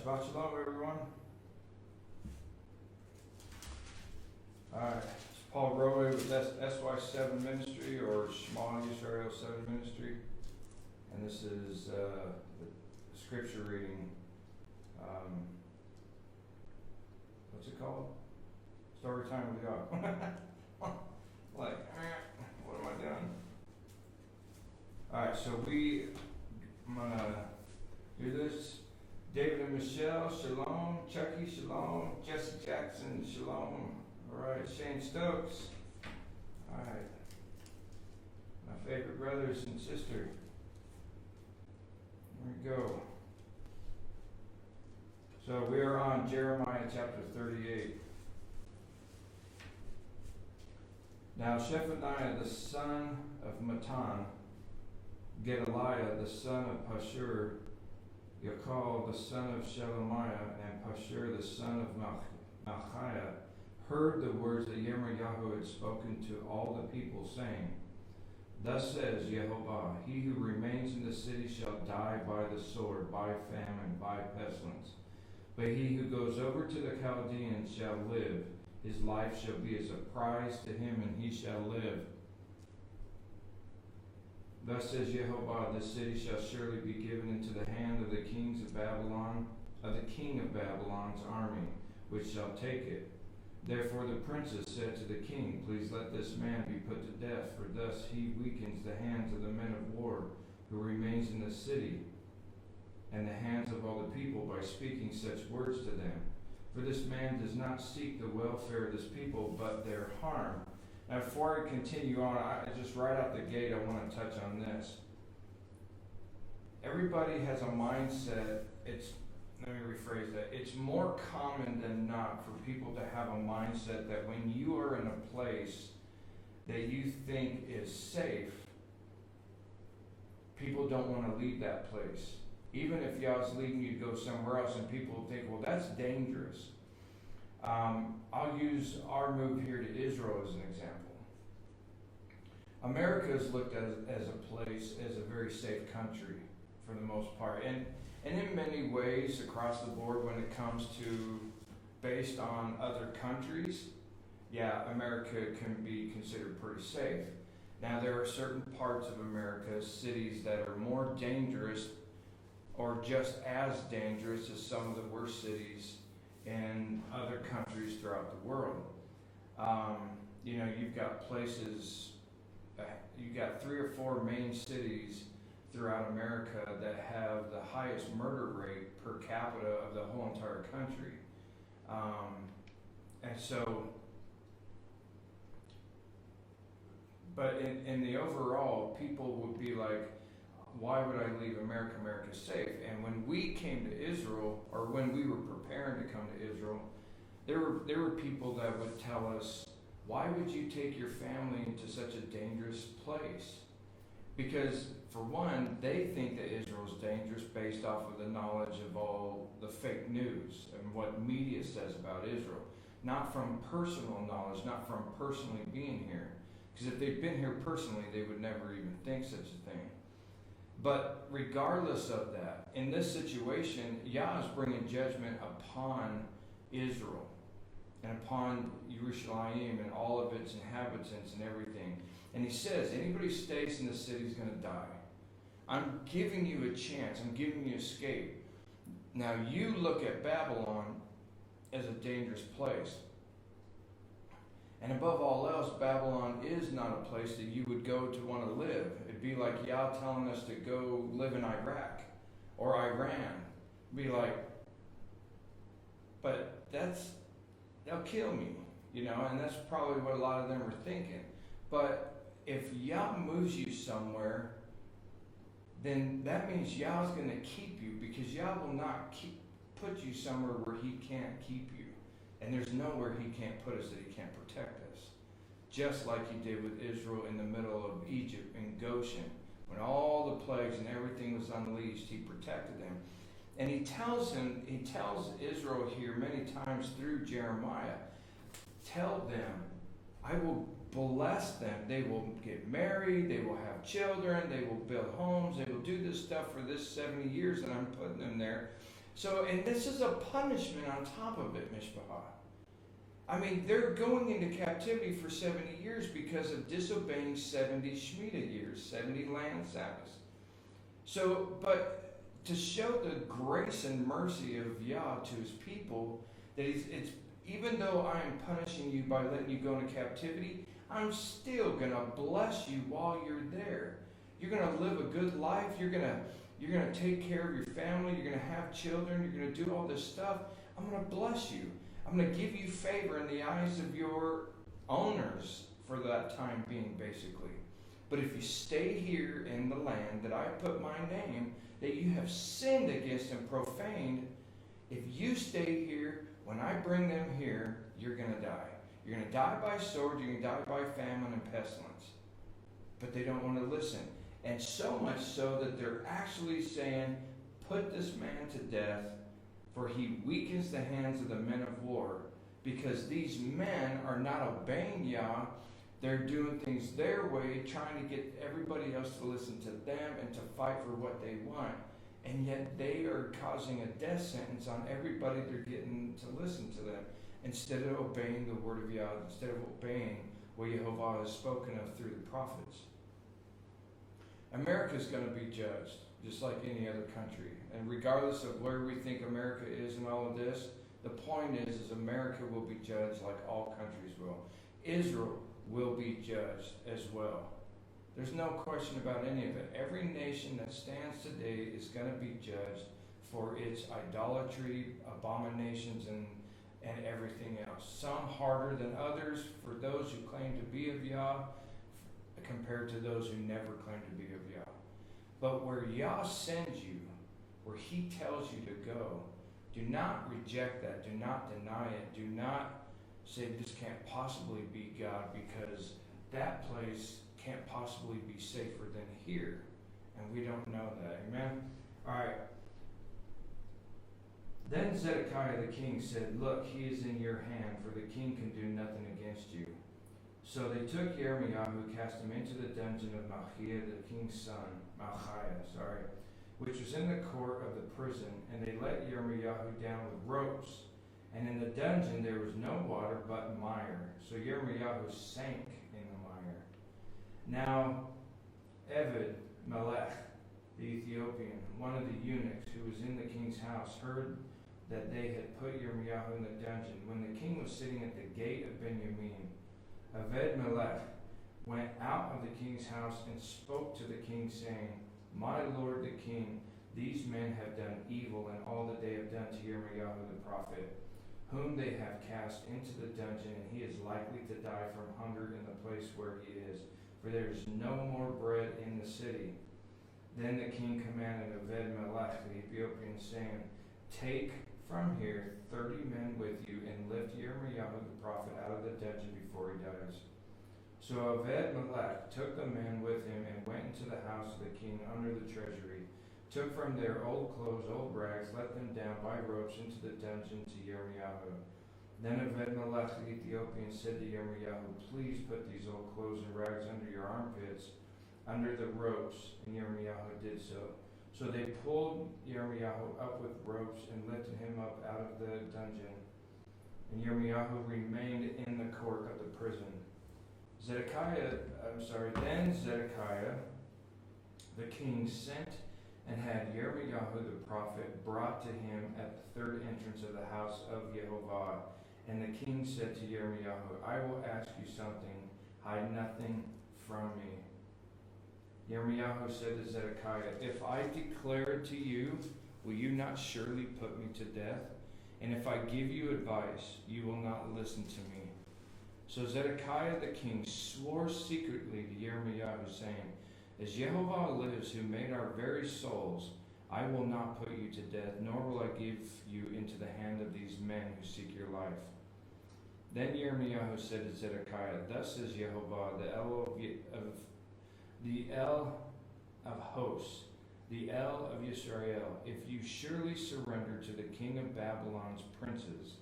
Shabbat Shalom, everyone. Alright, it's Paul ROEH with SY7 Ministry, or Shema Yisrael 7 Ministry. And this is the scripture reading. What's it called? Story time with God. What am I doing? Alright, so I'm going to do this. David and Michelle, shalom. Chucky, shalom. Jesse Jackson, shalom. Alright, Shane Stokes. Alright. My favorite brothers and sister. Here we go. So we are on Jeremiah chapter 38. Now Shephaniah the son of Mattan, Gedaliah the son of Pashur, Yakal the son of Shelemiah, and Pashur the son of Malchiah heard the words that Yirmiyahu had spoken to all the people, saying, Thus says Jehovah, he who remains in the city shall die by the sword, by famine, by pestilence. But he who goes over to the Chaldeans shall live. His life shall be as a prize to him, and he shall live. Thus says Jehovah, the city shall surely be given into the hand of the kings of Babylon, of the king of Babylon's army, which shall take it. Therefore the princess said to the king, Please let this man be put to death, for thus he weakens the hands of the men of war who remains in the city, and the hands of all the people by speaking such words to them. For this man does not seek the welfare of this people, but their harm. Now, before I continue on, just right out the gate, I want to touch on this. Everybody has a mindset. Let me rephrase that. It's more common than not for people to have a mindset that when you are in a place that you think is safe, people don't want to leave that place. Even if Yah's leading you to go somewhere else and people think, well, that's dangerous. I'll use our move here to Israel as an example. America is looked at as a place, as a very safe country for the most part. And in many ways across the board when it comes to based on other countries, yeah, America can be considered pretty safe. Now there are certain parts of America, cities that are more dangerous or just as dangerous as some of the worst cities in other countries throughout the world. You've got places, you've got 3 or 4 main cities throughout America that have the highest murder rate per capita of the whole entire country. But in the overall, people would be like, why would I leave America? America's safe. And when we came to Israel, or when we were preparing to come to Israel, there were people that would tell us, why would you take your family into such a dangerous place? Because, for one, they think that Israel's dangerous based off of the knowledge of all the fake news and what media says about Israel. Not from personal knowledge, not from personally being here. Because if they'd been here personally, they would never even think such a thing. But regardless of that, in this situation, Yah is bringing judgment upon Israel and upon Yerushalayim and all of its inhabitants and everything. And he says, anybody who stays in the city is going to die. I'm giving you a chance. I'm giving you escape. Now you look at Babylon as a dangerous place. And above all else, Babylon is not a place that you would go to want to live. It'd be like Yah telling us to go live in Iraq or Iran. It'd be like, but they'll kill me, and that's probably what a lot of them were thinking. But if Yah moves you somewhere, then that means Yah's going to keep you, because Yah will not put you somewhere where he can't keep you. And there's nowhere he can't put us that he can't protect us. Just like he did with Israel in the middle of Egypt and Goshen. When all the plagues and everything was unleashed, he protected them. And he tells Israel here many times through Jeremiah, tell them, I will bless them. They will get married, they will have children, they will build homes, they will do this stuff for this 70 years that I'm putting them there. So, and this is a punishment on top of it, Mishpah. I mean, they're going into captivity for 70 years because of disobeying 70 Shemitah years, 70 land Sabbaths. So, but to show the grace and mercy of Yah to his people, that it's even though I am punishing you by letting you go into captivity, I'm still going to bless you while you're there. You're going to live a good life. You're going to take care of your family. You're going to have children. You're going to do all this stuff. I'm going to bless you. I'm going to give you favor in the eyes of your owners for that time being, basically. But if you stay here in the land that I put my name, that you have sinned against and profaned, if you stay here, when I bring them here, you're going to die. You're going to die by sword. You're going to die by famine and pestilence. But they don't want to listen. And so much so that they're actually saying, put this man to death, for he weakens the hands of the men of war, because these men are not obeying Yah. They're doing things their way, trying to get everybody else to listen to them and to fight for what they want. And yet they are causing a death sentence on everybody they're getting to listen to them, instead of obeying the word of Yah, instead of obeying what Yehovah has spoken of through the prophets. America's going to be judged, just like any other country. And regardless of where we think America is in all of this, the point is America will be judged like all countries will. Israel will be judged as well. There's no question about any of it. Every nation that stands today is going to be judged for its idolatry, abominations, and everything else. Some harder than others for those who claim to be of Yah, compared to those who never claim to be of Yah. But where Yah sends you, where he tells you to go, do not reject that. Do not deny it. Do not say this can't possibly be God, because that place can't possibly be safer than here. And we don't know that. Amen? All right. Then Zedekiah the king said, look, he is in your hand, for the king can do nothing against you. So they took Jeremiah, cast him into the dungeon of Malchiah, the king's son, which was in the court of the prison, and they let Jeremiah down with ropes. And in the dungeon there was no water but mire. So Jeremiah sank in the mire. Now Eved Melech, the Ethiopian, one of the eunuchs who was in the king's house, heard that they had put Jeremiah in the dungeon. When the king was sitting at the gate of Benjamin, Eved Melech went out of the king's house and spoke to the king, saying, my lord the king, these men have done evil in all that they have done to Jeremiah the prophet, whom they have cast into the dungeon, and he is likely to die from hunger in the place where he is, for there is no more bread in the city. Then the king commanded Eved Melech the Ethiopian, saying, take from here 30 men with you, and lift Jeremiah the prophet out of the dungeon before he dies. So Eved Melech took the men with him and went into the house of the king under the treasury, took from their old clothes, old rags, let them down by ropes into the dungeon to Jeremiah. Then Eved Melech the Ethiopian said to Jeremiah, please put these old clothes and rags under your armpits, under the ropes. And Jeremiah did so. So they pulled Jeremiah up with ropes and lifted him up out of the dungeon. And Jeremiah remained in the court of the prison. Then Zedekiah the king sent and had Jeremiah the prophet brought to him at the third entrance of the house of Yehovah. And the king said to Jeremiah, I will ask you something, hide nothing from me. Jeremiah said to Zedekiah, if I declare it to you, will you not surely put me to death? And if I give you advice, you will not listen to me. So Zedekiah the king swore secretly to Jeremiah, saying, as Yehovah lives, who made our very souls, I will not put you to death, nor will I give you into the hand of these men who seek your life. Then Jeremiah said to Zedekiah, thus says Yehovah, the El of hosts, the El of Yisrael, if you surely surrender to the king of Babylon's princes,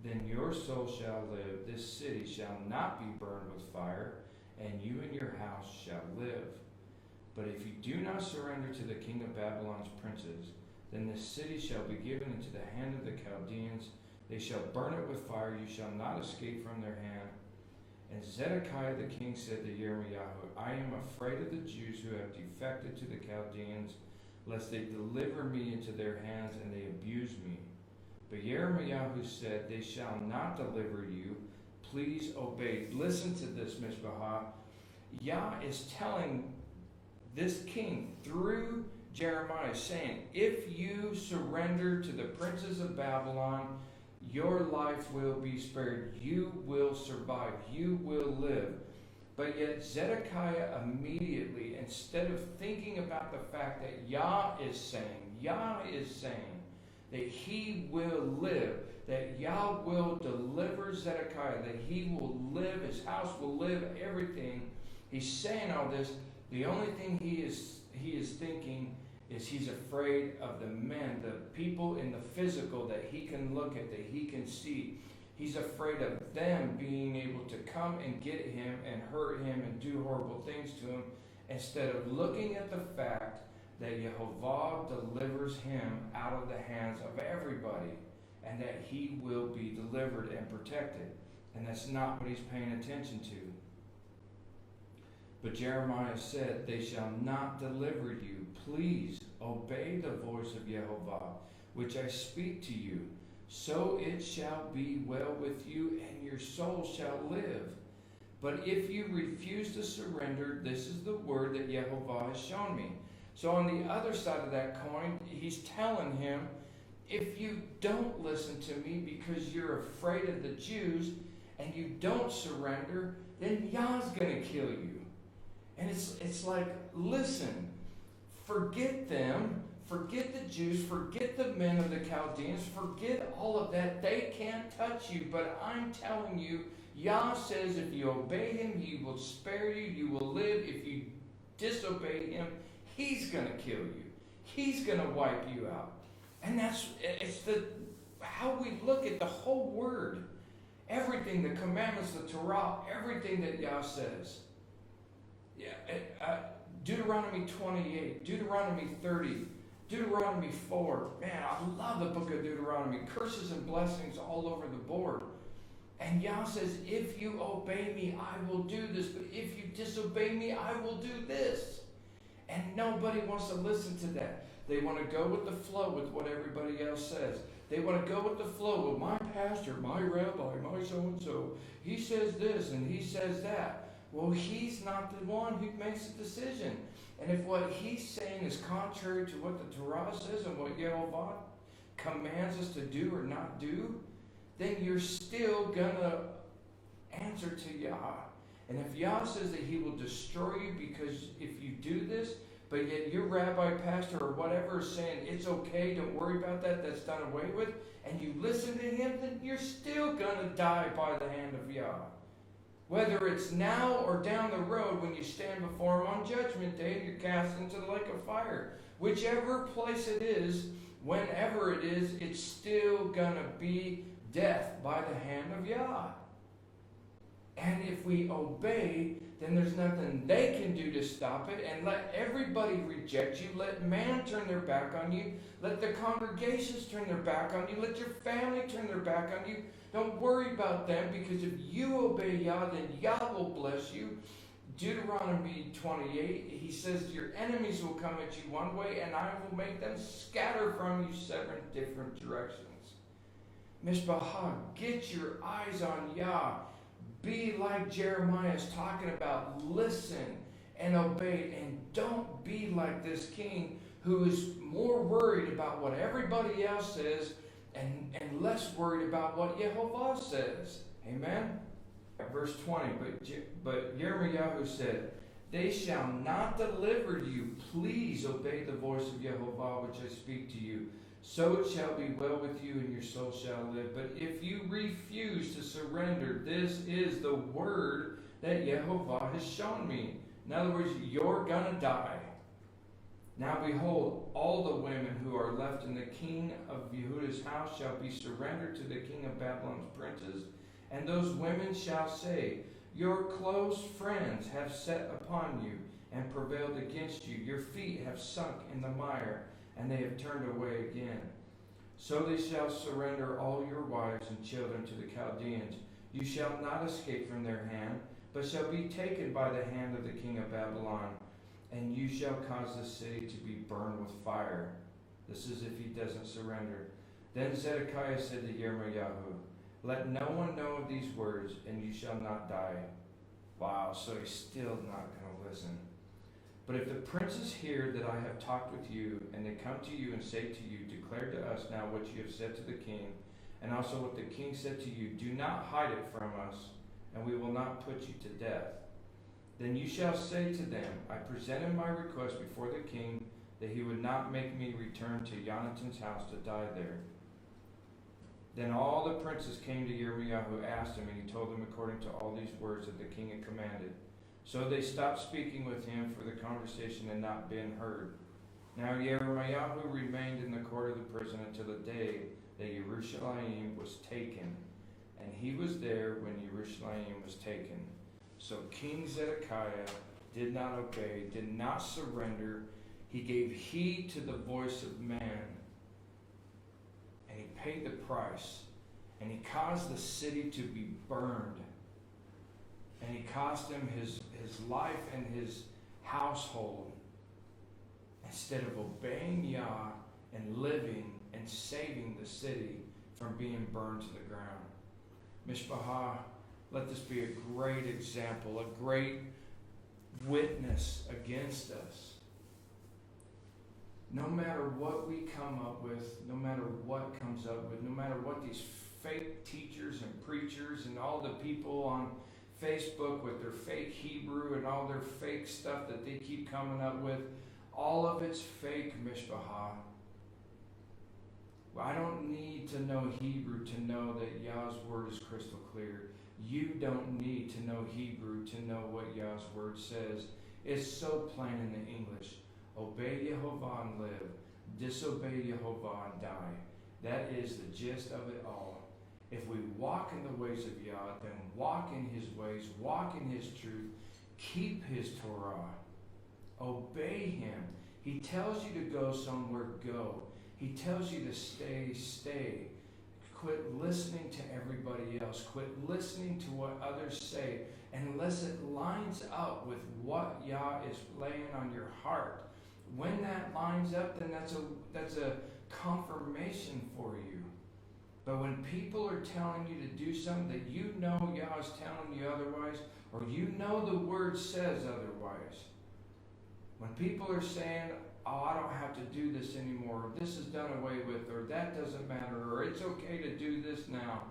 then your soul shall live, this city shall not be burned with fire, and you and your house shall live. But if you do not surrender to the king of Babylon's princes, Then the city shall be given into the hand of the Chaldeans. They shall burn it with fire. You shall not escape from their hand. And Zedekiah the king said to Jeremiah, I am afraid of the Jews who have defected to the Chaldeans, lest they deliver me into their hands and they abuse me. But Jeremiah said, they shall not deliver you. Please obey. Listen to this, Mishpah. Yah is telling this king through Jeremiah, saying, if you surrender to the princes of Babylon, your life will be spared. You will survive. You will live. But yet Zedekiah immediately, instead of thinking about the fact that Yah is saying that he will live, that Yah will deliver Zedekiah, that he will live, his house will live, everything. He's saying all this. The only thing he is thinking is he's afraid of the men, the people in the physical that he can look at, that he can see. He's afraid of them being able to come and get him and hurt him and do horrible things to him, instead of looking at the fact that Yehovah delivers him out of the hands of everybody, and that he will be delivered and protected. And that's not what he's paying attention to. But Jeremiah said, they shall not deliver you. Please obey the voice of Yehovah, which I speak to you. So it shall be well with you, and your soul shall live. But if you refuse to surrender, this is the word that Yehovah has shown me. So on the other side of that coin, he's telling him, if you don't listen to me because you're afraid of the Jews, and you don't surrender, then Yah's going to kill you. And it's like, listen, forget them, forget the Jews, forget the men of the Chaldeans, forget all of that. They can't touch you. But I'm telling you, Yah says if you obey him, he will spare you, you will live. If you disobey him, he's going to kill you. He's going to wipe you out. And it's how we look at the whole word. Everything, the commandments, the Torah, everything that Yah says. Deuteronomy 28, Deuteronomy 30, Deuteronomy 4. Man, I love the book of Deuteronomy. Curses and blessings all over the board. And Yah says, if you obey me, I will do this. But if you disobey me, I will do this. And nobody wants to listen to that. They want to go with the flow with what everybody else says. They want to go with the flow with my pastor, my rabbi, my so-and-so. He says this and he says that. Well, he's not the one who makes the decision. And if what he's saying is contrary to what the Torah says and what Yehovah commands us to do or not do, then you're still going to answer to Yah. And if Yah says that he will destroy you because if you do this, but yet your rabbi, pastor, or whatever is saying it's okay, don't worry about that, that's done away with, and you listen to him, then you're still going to die by the hand of Yah. Whether it's now or down the road when you stand before him on Judgment Day and you're cast into the lake of fire. Whichever place it is, whenever it is, it's still going to be death by the hand of Yah. And if we obey, then there's nothing they can do to stop it. And let everybody reject you. Let man turn their back on you. Let the congregations turn their back on you. Let your family turn their back on you. Don't worry about them, because if you obey Yah, then Yah will bless you. Deuteronomy 28, he says your enemies will come at you one way, and I will make them scatter from you 7 different directions. Mishpah, get your eyes on Yah. Be like Jeremiah is talking about. Listen and obey, and don't be like this king who is more worried about what everybody else says and less worried about what Yehovah says. Amen? Verse 20, but Jeremiah said, they shall not deliver you. Please obey the voice of Yehovah, which I speak to you. So it shall be well with you, and your soul shall live. But if you refuse to surrender, this is the word that Yehovah has shown me. In other words, you're going to die. Now behold, all the women who are left in the king of Yehuda's house shall be surrendered to the king of Babylon's princes. And those women shall say, your close friends have set upon you and prevailed against you. Your feet have sunk in the mire, and they have turned away again. So they shall surrender all your wives and children to the Chaldeans. You shall not escape from their hand, but shall be taken by the hand of the king of Babylon, and you shall cause the city to be burned with fire. This is if he doesn't surrender. Then Zedekiah said to Yirmiyahu, let no one know of these words, and you shall not die. Wow, so he's still not going to listen. But if the princes hear that I have talked with you, and they come to you and say to you, declare to us now what you have said to the king, and also what the king said to you, do not hide it from us, and we will not put you to death. Then you shall say to them, I presented my request before the king, that he would not make me return to Jonathan's house to die there. Then all the princes came to Yirmiyahu, asked him, and he told them according to all these words that the king had commanded. So they stopped speaking with him, for the conversation had not been heard. Now Yirmiyahu remained in the court of the prison until the day that Jerusalem was taken, and he was there when Jerusalem was taken. So King Zedekiah did not obey, did not surrender. He gave heed to the voice of man, and he paid the price, and he caused the city to be burned, and he cost him his life and his household, instead of obeying Yah and living and saving the city from being burned to the ground. Mishpachah, let this be a great example, a great witness against us. No matter what we come up with, no matter what comes up with, no matter what these fake teachers and preachers and all the people on Facebook with their fake Hebrew and all their fake stuff that they keep coming up with, all of it's fake, Mishpachah. I don't need to know Hebrew to know that Yah's word is crystal clear. You don't need to know Hebrew to know what Yah's word says. It's so plain in the English. Obey Yehovah and live. Disobey Yehovah and die. That is the gist of it all. If we walk in the ways of Yah, then walk in his ways, walk in his truth, keep his Torah, obey him. He tells you to go somewhere, go. He tells you to stay, stay. Quit listening to everybody else. Quit listening to what others say, unless it lines up with what Yah is laying on your heart. When that lines up, then that's a confirmation for you. But when people are telling you to do something that you know Yah is telling you otherwise, or you know the word says otherwise, when people are saying, oh, I don't have to do this anymore, or this is done away with, or that doesn't matter, or it's okay to do this now,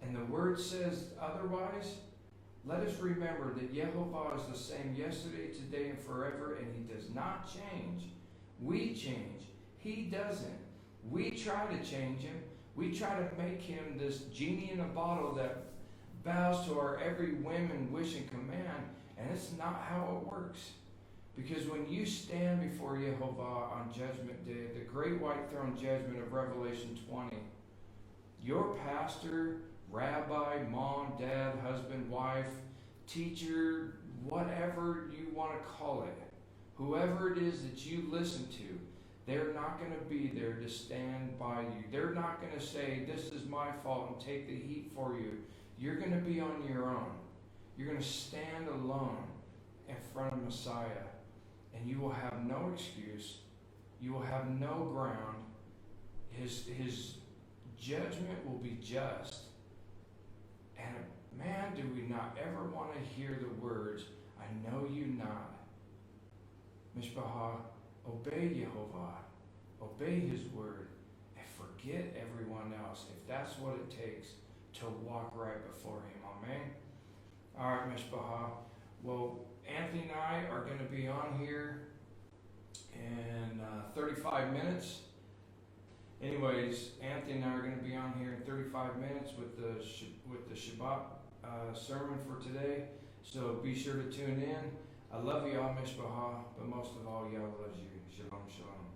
and the word says otherwise, let us remember that Yehovah is the same yesterday, today, and forever, and he does not change. We change. He doesn't. We try to change him. We try to make him this genie in a bottle that bows to our every whim and wish and command, and it's not how it works. Because when you stand before Yehovah on Judgment Day, the great white throne judgment of Revelation 20, your pastor, rabbi, mom, dad, husband, wife, teacher, whatever you want to call it, whoever it is that you listen to, they're not going to be there to stand by you. They're not going to say, this is my fault and take the heat for you. You're going to be on your own. You're going to stand alone in front of Messiah. And you will have no excuse. You will have no ground. His judgment will be just. And man, do we not ever want to hear the words, I know you not. Mishpachah, obey Yehovah. Obey his word. And forget everyone else, if that's what it takes to walk right before him. Amen? All right, Mishpachah. Well, Anthony and I are going to be on here in 35 minutes. Anyways, Anthony and I are going to be on here in 35 minutes with the Shabbat sermon for today. So be sure to tune in. I love you all, Mishpachah, but most of all, Yah loves you. Shalom, shalom.